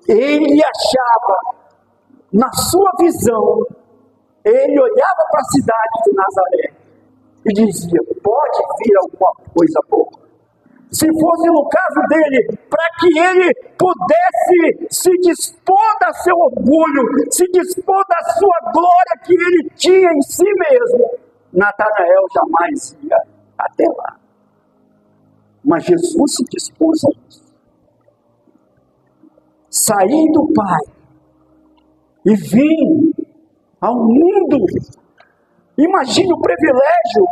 Ele achava, na sua visão, ele olhava para a cidade de Nazaré e dizia: pode vir alguma coisa boa. Se fosse no caso dele, para que ele pudesse se dispor da seu orgulho, se dispor da sua glória que ele tinha em si mesmo, Natanael jamais ia até lá. Mas Jesus se dispôs a isso. Sair do Pai e vir ao mundo. Imagine o privilégio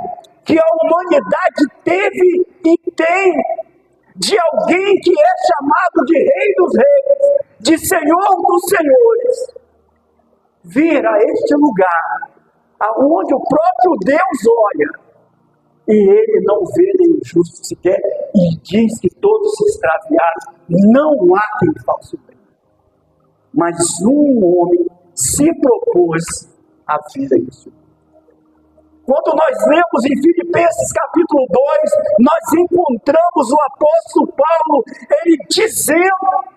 que a humanidade teve e tem de alguém que é chamado de Rei dos Reis, de Senhor dos Senhores, vir a este lugar, aonde o próprio Deus olha, e ele não vê nenhum justo sequer, e diz que todos se extraviaram, não há quem faça o bem. Mas um homem se propôs a vir a isso. Quando nós lemos em Filipenses capítulo 2, nós encontramos o apóstolo Paulo, ele dizendo,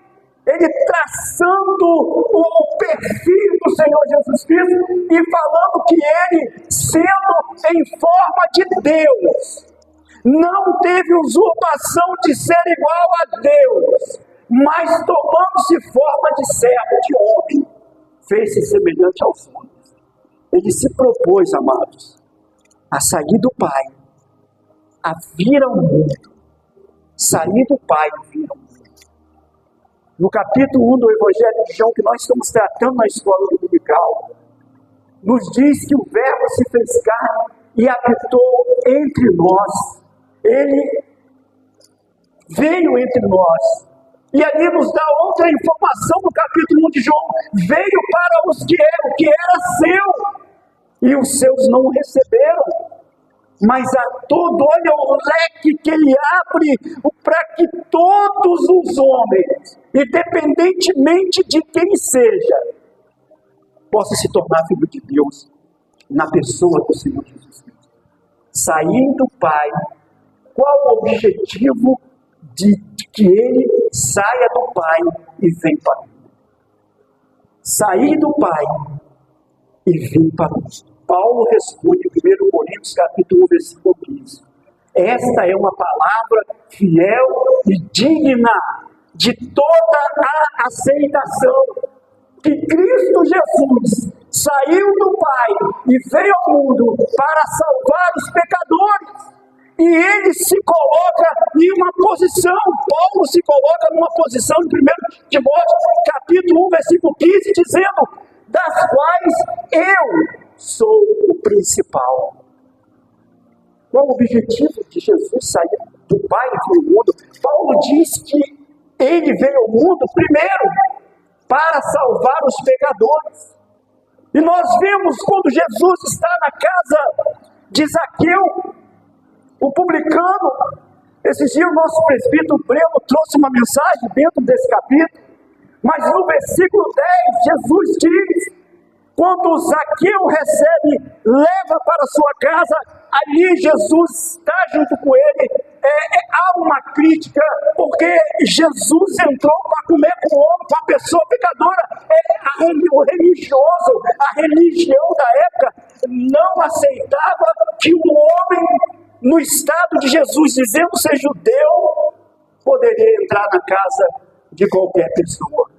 ele traçando o perfil do Senhor Jesus Cristo e falando que ele, sendo em forma de Deus, não teve usurpação de ser igual a Deus, mas tomando-se forma de servo, de homem, fez-se semelhante aos homens. Ele se propôs, amados, a sair do Pai, a vir ao mundo, sair do Pai e vir ao mundo. No capítulo 1 do Evangelho de João, que nós estamos tratando na escola dominical, nos diz que o Verbo se fez carne e habitou entre nós. Ele veio entre nós. E ali nos dá outra informação no capítulo 1 de João. Veio para os que era seu, e os seus não o receberam. Mas a todo, olha o leque que ele abre para que todos os homens, independentemente de quem seja, possa se tornar filho de Deus na pessoa do Senhor Jesus Cristo. Sair do Pai, qual o objetivo de que ele saia do Pai e venha para o mundo? Sair do Pai e vir para o mundo. Paulo responde em 1 Coríntios capítulo 1, versículo 15. Esta é uma palavra fiel e digna de toda a aceitação, que Cristo Jesus saiu do Pai e veio ao mundo para salvar os pecadores. E ele se coloca em uma posição, Paulo se coloca numa posição em 1 Timóteo capítulo 1, versículo 15, dizendo: das quais eu sou o principal. Qual o objetivo de Jesus sair do Pai e vir ao mundo? Paulo diz que ele veio ao mundo primeiro para salvar os pecadores. E nós vemos quando Jesus está na casa de Zaqueu, o publicano. Esses dias o nosso presbítero Breno trouxe uma mensagem dentro desse capítulo, mas no versículo 10 Jesus diz: quando Zaqueu recebe, leva para sua casa, ali Jesus está junto com ele. Há uma crítica, porque Jesus entrou para comer com o homem, com a pessoa pecadora. O religioso, a religião da época não aceitava que um homem, no estado de Jesus, dizendo ser judeu, poderia entrar na casa de qualquer pessoa.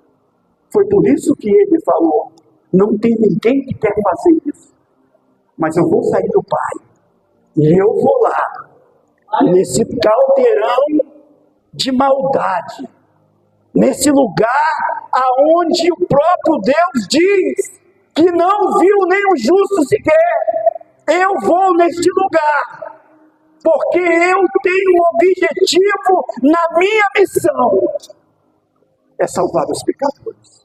Foi por isso que ele falou: não tem ninguém que quer fazer isso, mas eu vou sair do Pai e eu vou lá, nesse caldeirão de maldade, nesse lugar aonde o próprio Deus diz que não viu nenhum justo sequer. Eu vou neste lugar, porque eu tenho um objetivo na minha missão, é salvar os pecadores.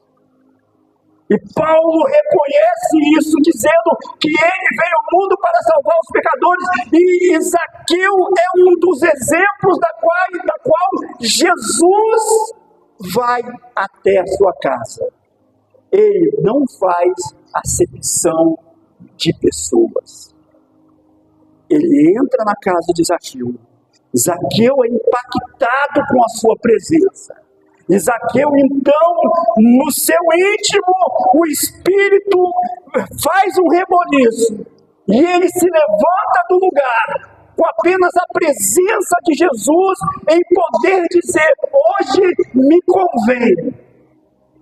E Paulo reconhece isso, dizendo que ele veio ao mundo para salvar os pecadores. E Zaqueu é um dos exemplos da qual Jesus vai até a sua casa. Ele não faz acepção de pessoas. Ele entra na casa de Zaqueu. Zaqueu é impactado com a sua presença. E Zaqueu, então, no seu íntimo, o Espírito faz um reboliço. E ele se levanta do lugar, com apenas a presença de Jesus, em poder dizer: hoje me convém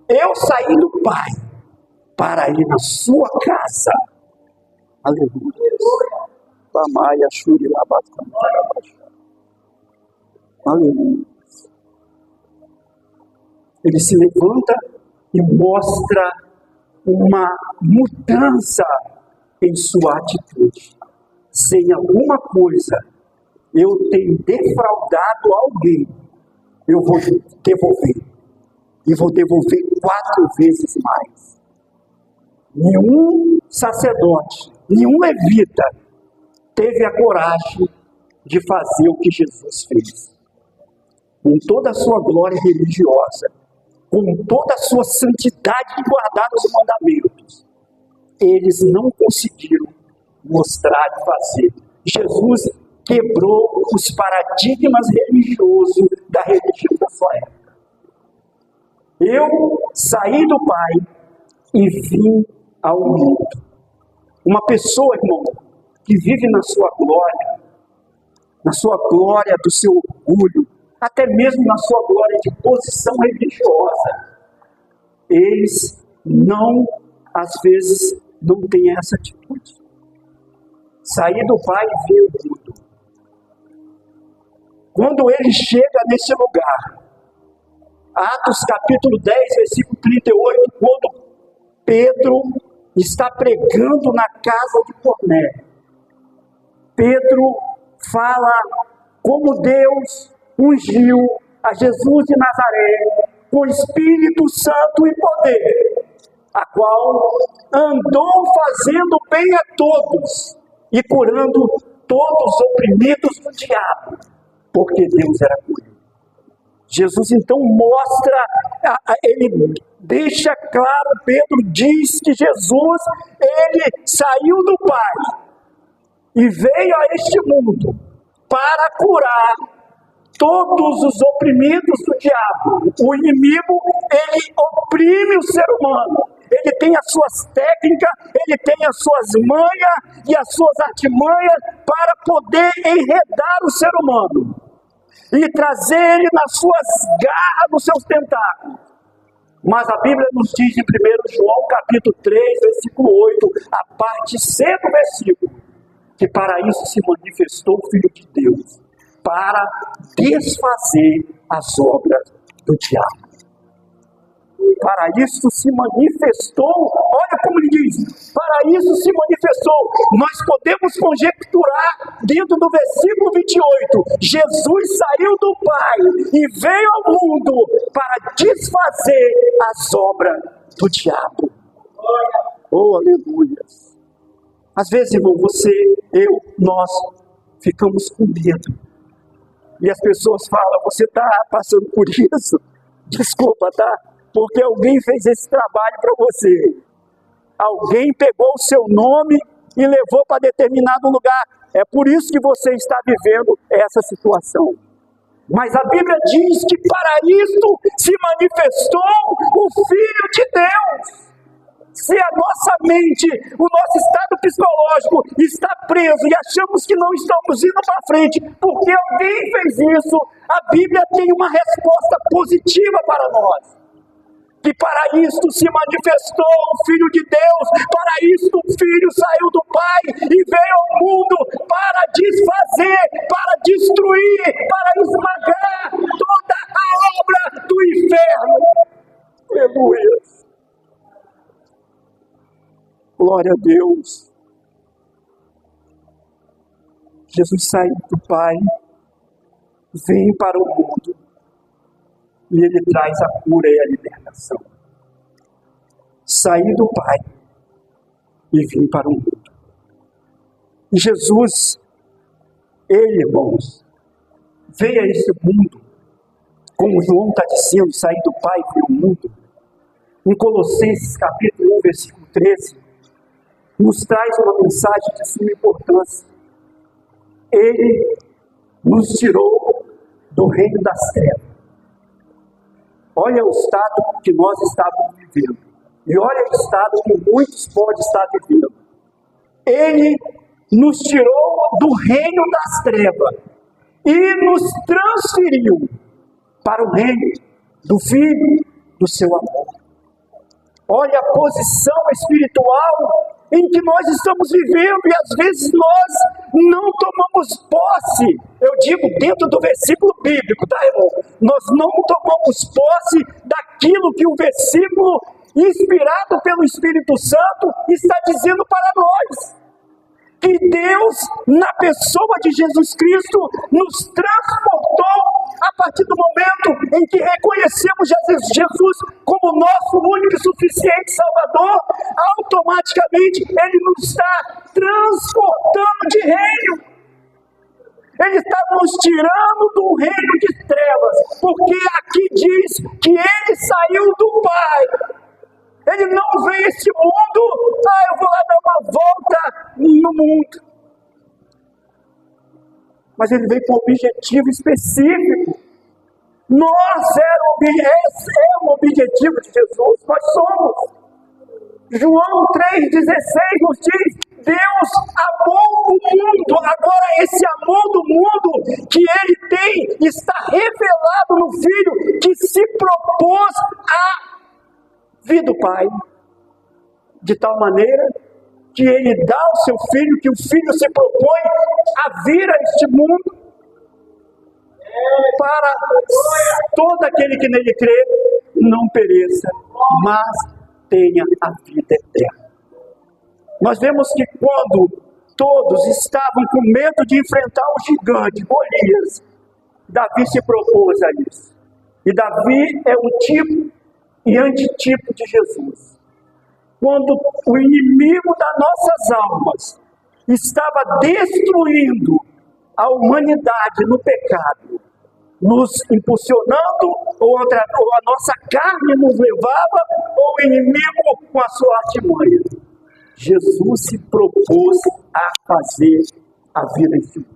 eu sair do Pai para ir na sua casa. Aleluia. Aleluia. Ele se levanta e mostra uma mudança em sua atitude. Se em alguma coisa eu tenho defraudado alguém, eu vou devolver. E vou devolver 4 vezes mais. Nenhum sacerdote, nenhum levita teve a coragem de fazer o que Jesus fez. Com toda a sua glória religiosa, com toda a sua santidade de guardar os mandamentos, eles não conseguiram mostrar e fazer. Jesus quebrou os paradigmas religiosos da religião da sua época. Eu saí do Pai e vim ao mundo. Uma pessoa, irmão, que vive na sua glória do seu orgulho, até mesmo na sua glória de posição religiosa, eles não, às vezes, não têm essa atitude. Sair do Pai e ver o mundo. Quando ele chega nesse lugar, Atos capítulo 10, versículo 38, quando Pedro está pregando na casa de Cornélio, Pedro fala como Deus ungiu a Jesus de Nazaré com Espírito Santo e poder, a qual andou fazendo bem a todos e curando todos os oprimidos do diabo, porque Deus era com ele. Jesus então mostra, ele deixa claro, Pedro diz que Jesus, ele saiu do Pai e veio a este mundo para curar todos os oprimidos do diabo. O inimigo, ele oprime o ser humano. Ele tem as suas técnicas, ele tem as suas manhas e as suas artimanhas para poder enredar o ser humano e trazer ele nas suas garras, nos seus tentáculos. Mas a Bíblia nos diz em 1 João capítulo 3, versículo 8, a parte C do versículo, que para isso se manifestou o Filho de Deus, para desfazer as obras do diabo. Para isso se manifestou, olha como ele diz, para isso se manifestou. Nós podemos conjecturar dentro do versículo 28, Jesus saiu do Pai e veio ao mundo para desfazer as obras do diabo. Oh, aleluia. Às vezes, irmão, você, eu, nós ficamos com medo. E as pessoas falam, você está passando por isso? Desculpa, tá? Porque alguém fez esse trabalho para você. Alguém pegou o seu nome e levou para determinado lugar. É por isso que você está vivendo essa situação. Mas a Bíblia diz que para isto se manifestou o Filho de Deus. Se a nossa mente, o nosso estado psicológico está preso e achamos que não estamos indo para frente porque alguém fez isso, a Bíblia tem uma resposta positiva para nós. Que para isto se manifestou o Filho de Deus, para isto o Filho saiu do Pai e veio ao mundo para desfazer, para destruir, para esmagar toda a obra do inferno. Aleluia. Glória a Deus. Jesus saiu do Pai, vem para o mundo, e ele traz a cura e a libertação. Saí do Pai e vim para o mundo. E Jesus, ele, irmãos, veio a esse mundo, como João está dizendo, sair do Pai e vir ao mundo. Em Colossenses capítulo 1, versículo 13, nos traz uma mensagem de suma importância. Ele nos tirou do reino das trevas Olha o estado que nós estávamos vivendo. E olha o estado que muitos podem estar vivendo. Ele nos tirou do reino das trevas e nos transferiu para o reino do Filho do seu amor. Olha a posição espiritual em que nós estamos vivendo e às vezes nós não tomamos posse. Eu digo dentro do versículo bíblico, tá, irmão? Nós não tomamos posse daquilo que o versículo inspirado pelo Espírito Santo está dizendo para nós. Que Deus, na pessoa de Jesus Cristo, nos transportou a partir do momento em que reconhecemos Jesus como nosso único e suficiente Salvador. Automaticamente Ele nos está transportando de reino. Ele está nos tirando do reino de trevas, porque aqui diz que Ele saiu do Pai. Ele não veio a este mundo, eu vou lá dar uma volta no mundo. Mas Ele veio com um objetivo específico. Esse é o objetivo de Jesus, nós somos. João 3,16 nos diz, Deus amou o mundo, agora esse amor do mundo que Ele tem, está revelado no Filho, que se propôs a vir do Pai, de tal maneira que Ele dá ao seu Filho, que o Filho se propõe a vir a este mundo, para todo aquele que nele crê, não pereça, mas tenha a vida eterna. Nós vemos que quando todos estavam com medo de enfrentar o gigante, Golias, Davi se propôs a isso. E Davi é um tipo e antitipo de Jesus. Quando o inimigo das nossas almas estava destruindo a humanidade no pecado, nos impulsionando, ou a nossa carne nos levava, ou o inimigo com a sua artimanha, Jesus se propôs a fazer a vida em si.